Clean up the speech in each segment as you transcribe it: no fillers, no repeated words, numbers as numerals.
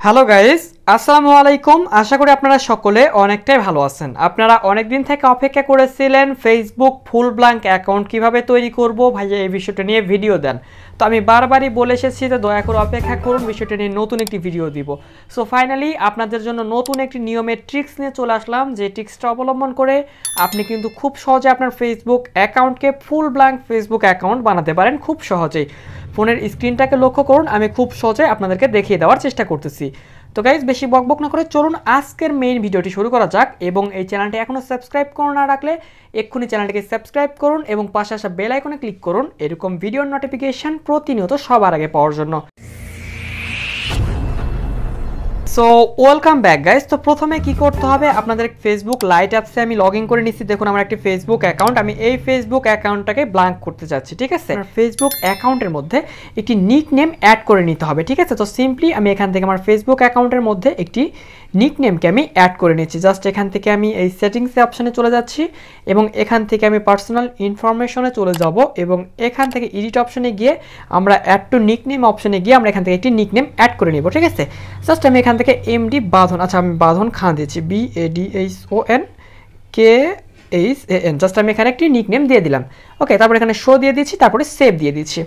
Hello guys, আসসালামু আলাইকুম। আশা করি আপনারা সকলে অনেকটাই ভালো আছেন। আপনারা অনেক দিন থেকে অপেক্ষা করেছিলেন ফেসবুক ফুল ব্ল্যাঙ্ক অ্যাকাউন্ট কিভাবে তৈরি করব, ভাইয়া এই বিষয়টা নিয়ে ভিডিও দেন। তো আমি বারবারই বলে এসেছি যে দয়া করে অপেক্ষা করুন, বিষয়টা নিয়ে নতুন একটি ভিডিও দিব। সো ফাইনালি আপনাদের জন্য নতুন একটি নিয়মের ট্রিক্স নিয়ে চলে আসলাম, যে ট্রিক্সটা অবলম্বন করে আপনি কিন্তু খুব সহজে আপনার ফেসবুক অ্যাকাউন্টকে ফুল ব্ল্যাঙ্ক ফেসবুক অ্যাকাউন্ট বানাতে পারেন খুব সহজেই। ফোনের স্ক্রিনটাকে লক্ষ্য করুন, আমি খুব সহজে আপনাদেরকে দেখিয়ে দেওয়ার চেষ্টা করতেছি। তো গাইজ বেশি বকবক না করে চলুন আজকের মেইন ভিডিওটি শুরু করা যাক। এবং এই চ্যানেলটি এখনও সাবস্ক্রাইব করে না রাখলে এক্ষুনি চ্যানেলটিকে সাবস্ক্রাইব করুন এবং পাশে আসা বেল আইকনে ক্লিক করুন এরকম ভিডিওর নোটিফিকেশন প্রতিনিয়ত সবার আগে পাওয়ার জন্য। So welcome back guys. তো প্রথমে কি করতে হবে, আপনাদের ফেসবুক লাইট অ্যাপসে আমি লগ ইন করে নিচ্ছি। দেখুন আমার একটি ফেসবুক অ্যাকাউন্ট, আমি এই ফেসবুক অ্যাকাউন্টটাকে ব্ল্যাঙ্ক করতে চাচ্ছি। ঠিক আছে, ফেসবুক অ্যাকাউন্টের মধ্যে একটি নিক নেম অ্যাড করে নিতে হবে। ঠিক আছে, তো সিম্পলি আমি এখান থেকে আমার ফেসবুক অ্যাকাউন্টের মধ্যে একটি নিক নেমকে আমি অ্যাড করে নিচ্ছি। জাস্ট এখান থেকে আমি এই সেটিংসে অপশানে চলে যাচ্ছি এবং এখান থেকে আমি পার্সোনাল ইনফরমেশনে চলে যাব এবং এখান থেকে এডিট অপশানে গিয়ে আমরা অ্যাড টু নিক নেম অপশানে গিয়ে আমরা এখান থেকে একটি নিক নেম অ্যাড করে নিব। ঠিক আছে, জাস্ট আমি এখান থেকে এমডি বাঁধন, আচ্ছা আমি বাঁধন খান দিচ্ছি, BADHON জাস্ট আমি এখানে একটি নিক নেম দিয়ে দিলাম। ওকে, তারপর এখানে শো দিয়ে দিচ্ছি, তারপরে সেভ দিয়ে দিচ্ছি।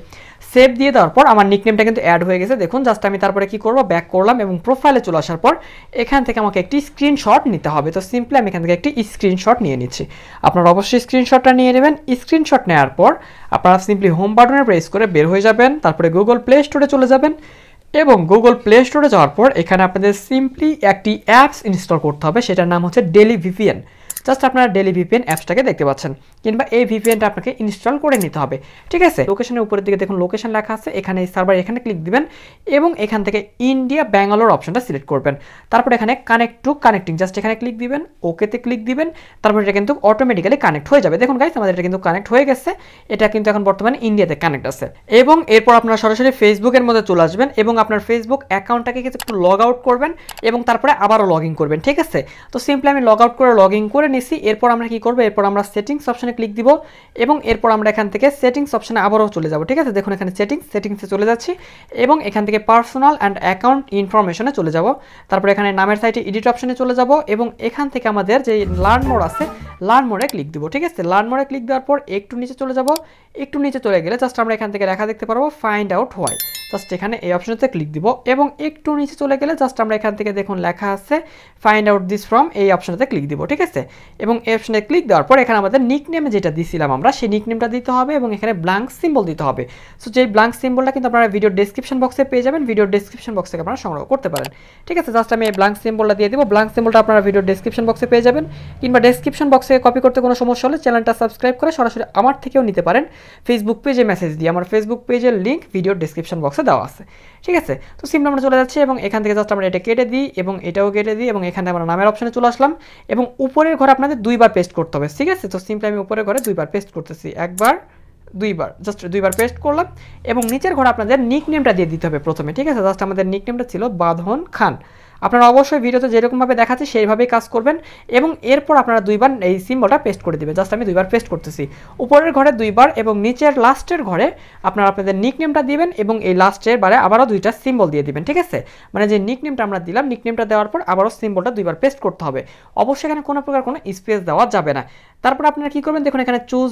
সেভ দিয়ে দেওয়ার পর আমার নিকনেমটা কিন্তু অ্যাড হয়ে গেছে। দেখুন জাস্ট আমি তারপরে কি করব, ব্যাক করলাম এবং প্রোফাইলে চলে আসার পর এখান থেকে আমাকে একটি স্ক্রিনশট নিতে হবে। তো সিম্পলি আমি এখান থেকে একটি স্ক্রিনশট নিয়ে নিচ্ছি। আপনারা অবশ্যই স্ক্রিনশটটা নিয়ে নেবেন। স্ক্রিনশট নেওয়ার পর আপনারা সিম্পলি হোম বাটনে প্রেস করে বের হয়ে যাবেন, তারপরে গুগল প্লে স্টোরে চলে যাবেন এবং গুগল প্লে স্টোরে যাওয়ার পর এখানে আপনাদের সিম্পলি একটি অ্যাপস ইনস্টল করতে হবে, সেটার নাম হচ্ছে ডেলি ভিপিএন। জাস্ট আপনারা ডেলি ভিপিএন অ্যাপসটাকে দেখতে পাচ্ছেন, কিংবা এই ভিপিএনটা আপনাকে ইনস্টল করে নিতে হবে। ঠিক আছে, লোকেশনের উপরের দিকে দেখুন লোকেশন লেখা আছে, এখানে সার্ভার এখানে ক্লিক দিবেন এবং এখান থেকে ইন্ডিয়া ব্যাঙ্গালোর অপশনটা সিলেক্ট করবেন। তারপর এখানে কানেক্ট টু কানেক্টিং, জাস্ট এখানে ক্লিক দিবেন, ওকেতে ক্লিক দিবেন, তারপর এটা কিন্তু অটোমেটিক্যালি কানেক্ট হয়ে যাবে। দেখুন গাইস আমাদের এটা কিন্তু কানেক্ট হয়ে গেছে, এটা কিন্তু এখন বর্তমানে ইন্ডিয়াতে কানেক্ট আছে। এবং এরপর আপনারা সরাসরি ফেসবুকের মধ্যে চলে আসবেন এবং আপনার ফেসবুক অ্যাকাউন্টটাকে কিন্তু একটু লগ আউট করবেন এবং তারপরে আবারও লগ ইন করবেন। ঠিক আছে, তো সিম্পলি আমি লগ আউট করে লগ ইন করে নিছি। এরপর আমরা কি করব, এরপর আমরা সেটিংস অপশনে ক্লিক দিব এবং এরপর আমরা এখান থেকে সেটিংস অপশনে আবারও চলে যাব। ঠিক আছে, দেখুন এখানে সেটিংসে চলে যাচ্ছি এবং এখান থেকে পার্সোনাল অ্যান্ড অ্যাকাউন্ট ইনফরমেশনে চলে যাব। তারপর এখানে নামের সাইটে এডিট অপশনে চলে যাব এবং এখান থেকে আমাদের যে লার্ন মোড আছে লার্ন মোডে ক্লিক দিব। ঠিক আছে, লার্ন মোডে ক্লিক দেওয়ার পর একটু নিচে চলে যাব। একটু নিচে চলে গেলে জাস্ট আমরা এখান থেকে লেখা দেখতে পারবো ফাইন্ড আউট হোয়াই। জাস্ট এখানে এই অপশনতে ক্লিক দিব এবং একটু নিচে চলে গেলে জাস্ট আমরা এখান থেকে দেখুন লেখা আছে ফাইন্ড আউট দিস ফ্রম, এই অপশনতে ক্লিক দিব। ঠিক আছে, এবং এই অপশনে ক্লিক দেওয়ার পর এখানে আমাদের নিক নেমে যেটা দিয়েছিলাম আমরা সেই নিক নেমটা দিতে হবে এবং এখানে ব্ল্যাঙ্ক সিম্বল দিতে হবে। সো যেই ব্ল্যাঙ্ক সিম্বলটা কিন্তু আপনারা ভিডিও ডেসক্রিপশন বক্সে পেয়ে যাবেন, ভিডিও ডেসক্রিপশন বক্স থেকে আপনারা সংগ্রহ করতে পারেন। ঠিক আছে, জাস্ট আমি এই ব্ল্যাঙ্ক সিম্বলটা দিয়ে দিব। ব্ল্যাঙ্ক সিম্বলটা আপনারা ভিডিও ডেসক্রিপশন বক্সে পেয়ে যাবেন, কিংবা ডেসক্রিপশন বক্সে কপি করতে কোনো সমস্যা হলে চ্যানেলটা সাবস্ক্রাইব করে সরাসরি আমার থেকেও নিতে পারেন ফেসবুক পেজে মেসেজ দিয়ে। আমার ফেসবুক পেজের লিঙ্ক ভিডিও ডেসক্রিপশন বক্সে দেওয়া আছে। ঠিক আছে, তো সিম্পলি আমরা চলে যাচ্ছি এবং এখান থেকে জাস্ট আমরা এটা কেটে দিই এবং এটাও কেটে দিই এবং এখানে আমরা নামের অপশনে চলে আসলাম এবং উপরের ঘরে আপনাদের দুইবার পেস্ট করতে হবে। ঠিক আছে, তো সিম্পলি আমি উপরের ঘরে দুইবার পেস্ট করতেছি, একবার দুইবার, জাস্ট দুইবার পেস্ট করলাম এবং নিচের ঘরে আপনাদের নিক নেমটা দিয়ে দিতে হবে প্রথমে। ঠিক আছে, জাস্ট আমাদের নিক নেমটা ছিল বাঁধন খান। আপনারা অবশ্যই ভিডিওতে যেরকমভাবে দেখাচ্ছে সেইভাবেই কাজ করবেন এবং এরপর আপনারা দুইবার এই সিম্বলটা পেস্ট করে দিবেন। জাস্ট আমি দুইবার পেস্ট করতেছি, উপরের ঘরে দুইবার এবং নিচের লাস্টের ঘরে আপনারা আপনাদের নিক নেমটা দিবেন এবং এই লাস্টের বারে আবারও দুইটা সিম্বল দিয়ে দিবেন। ঠিক আছে, মানে যে নিক নেমটা আমরা দিলাম, নিক নেমটা দেওয়ার পর আবারও সিম্বলটা দুইবার পেস্ট করতে হবে। অবশ্যই এখানে কোনো প্রকার কোনো স্পেস দেওয়া যাবে না। তারপর আপনারা কি করবেন, দেখুন এখানে চুজ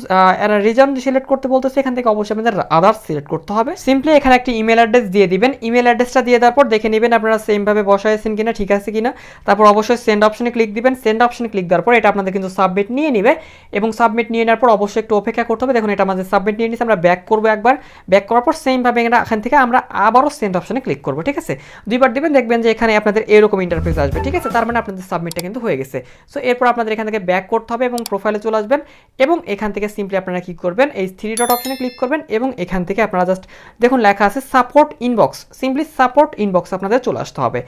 রিজন সিলেক্ট করতে বলতেছে, এখান থেকে অবশ্যই আপনাদের আদার্স সিলেক্ট করতে হবে। সিম্পলি এখানে একটি ইমেল অ্যাড্রেস দিয়ে দিবেন। ইমেল অ্যাড্রেসটা দিয়ে দেওয়ার পর দেখে নেবেন আপনারা সেমভাবে বসাইছেন কিনা, ঠিক আছে কিনা। তারপর অবশ্যই সেন্ড অপশনে ক্লিক দিবেন। সেন্ড অপশনে ক্লিক দেওয়ার পর এটা আপনাদের কিন্তু সাবমিট নিয়ে নেবে এবং সাবমিট নিয়ে নেওয়ার পর অবশ্যই একটু অপেক্ষা করতে হবে। দেখুন এটা আমাদের সাবমিট নিয়ে নিচ্ছে, আমরা ব্যাক করবো একবার, ব্যাক করার পর সেমভাবে এখান থেকে আমরা আবারও সেন্ড অপশনে ক্লিক করবো। ঠিক আছে, দুইবার দিবেন, দেখবেন যে এখানে আপনাদের এরকম ইন্টারফেস আসবে। ঠিক আছে, তার মানে আপনাদের সাবমিটটা কিন্তু হয়ে গেছে। সো এরপর আপনাদের এখান থেকে ব্যাক করতে হবে এবং প্রোফাইলে চলে আসবেন এবং এখান থেকে সিম্পলি আপনারা কি করবেন, এই থ্রি ডট অপশনে ক্লিক করবেন এবং এখান থেকে আপনারা জাস্ট দেখুন লেখা আছে support inbox, simply support inbox আপনাদের চলে আসতে হবে।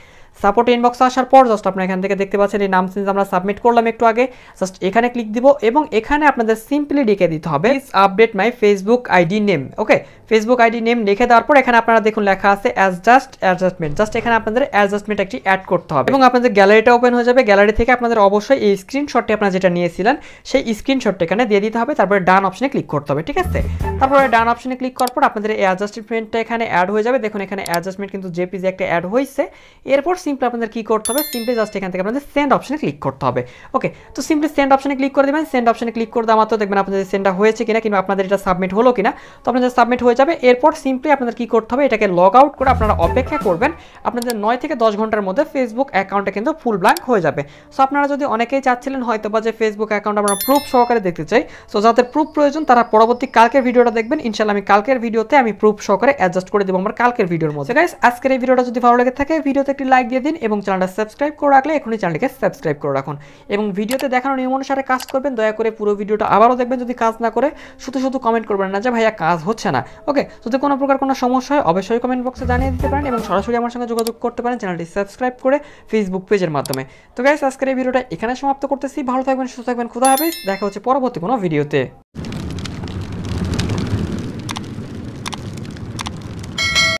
সাপোর্ট সাপোর্ট ইনবক্সে আসার পর জাস্ট আপনারা এখান থেকে দেখতে পাচ্ছেন এই নাম চেঞ্জ আমরা সাবমিট করলাম একটু আগে, জাস্ট এখানে ক্লিক দিব এবং এখানে আপনাদের সিম্পলি লিখে দিতে হবে please update my Facebook ID name. Okay, Facebook ID name লিখে দেওয়ার পর এখানে আপনারা দেখুন লেখা আছে অ্যাডজাস্টমেন্ট, জাস্ট এখানে আপনাদের অ্যাডজাস্টমেন্ট একটি অ্যাড করতে হবে এবং আপনাদের গ্যালারিটা ওপেন হয়ে যাবে। গ্যালারি থেকে আপনাদের অবশ্যই এই স্ক্রিনশটটি আপনারা যেটা নিয়েছিলেন সেই স্ক্রিনশটটা এখানে দিয়ে দিতে হবে, তারপরে ডান অপশনে ক্লিক করতে হবে। ঠিক আছে, তারপরে ডান অপশনে ক্লিক করার পর আপনাদের এই অ্যাডজাস্টমেন্টটা এখানে অ্যাড হয়ে যাবে। দেখুন এখানে অ্যাডজাস্টমেন্ট কিন্তু জেপিজি একটা অ্যাড হয়েছে। এরপর সিম্পলি আপনাদের কি করতে হবে, সিম্পলি জাস্ট এখান থেকে আপনাদের সেন্ড অপশনে ক্লিক করতে হবে। ওকে, তো সিম্পলি সেন্ড অপশনে ক্লিক করে দেবেন। সেন্ড অপশনে ক্লিক করে দেওয়া মাত্র দেখবেন আপনাদের সেন্ডটা হয়েছে কিনা কিংবা আপনাদের এটা সাবমিট হলো কিনা। তো আপনাদের সাবমিট হয়ে যাবে। এরপর সিম্পলি আপনাদের কি করতে হবে, এটাকে লগ আউট করে আপনারা অপেক্ষা করবেন। আপনাদের 9 থেকে 10 ঘন্টার মধ্যে ফেসবুক অ্যাকাউন্টটা কিন্তু ফুল ব্ল্যাঙ্ক হয়ে যাবে। সো আপনারা যদি অনেকেই চাচ্ছিলেন হয়তো বা যে ফেসবুক অ্যাকাউন্ট আমরা প্রুফ সহকারে দেখতে চাই, সো যাদের প্রুফ প্রয়োজন তারা পরবর্তী কালকের ভিডিওটা দেখবেন। ইনশাআল্লাহ আমি কালকের ভিডিওতে আমি প্রুফ সহকারে অ্যাডজাস্ট করে দেবো আমার কালকের ভিডিওর মধ্যে। গাইস, আজকের এই ভিডিওটা যদি ভালো লেগে থাকে ভিডিওতে একটি লাইক দিয়ে দিন এবং চ্যানেলটা সাবস্ক্রাইব করে রাখলে এখনই চ্যানেলটিকে সাবস্ক্রাইব করে রাখুন এবং ভিডিওতে দেখানো নিয়ম অনুসারে কাজ করবেন। দয়া করে পুরো ভিডিওটা আবারও দেখবেন। যদি কাজ না করে শুধু শুধু কমেন্ট করবেন না যে ভাইয়া কাজ হচ্ছে না। ওকে, যদি কোনো প্রকার কোনো সমস্যা হয় অবশ্যই কমেন্ট বক্সে জানিয়ে দিতে পারেন এবং সরাসরি আমার সঙ্গে যোগাযোগ করতে পারেন চ্যানেলটি সাবস্ক্রাইব করে ফেসবুক পেজের মাধ্যমে। তো গাইস, আজকের এই ভিডিওটা এখানে সমাপ্ত করতেছি। ভালো থাকবেন, সুস্থ থাকবেন, খুদা হাফেজ। দেখা হচ্ছে পরবর্তী কোনো ভিডিওতে।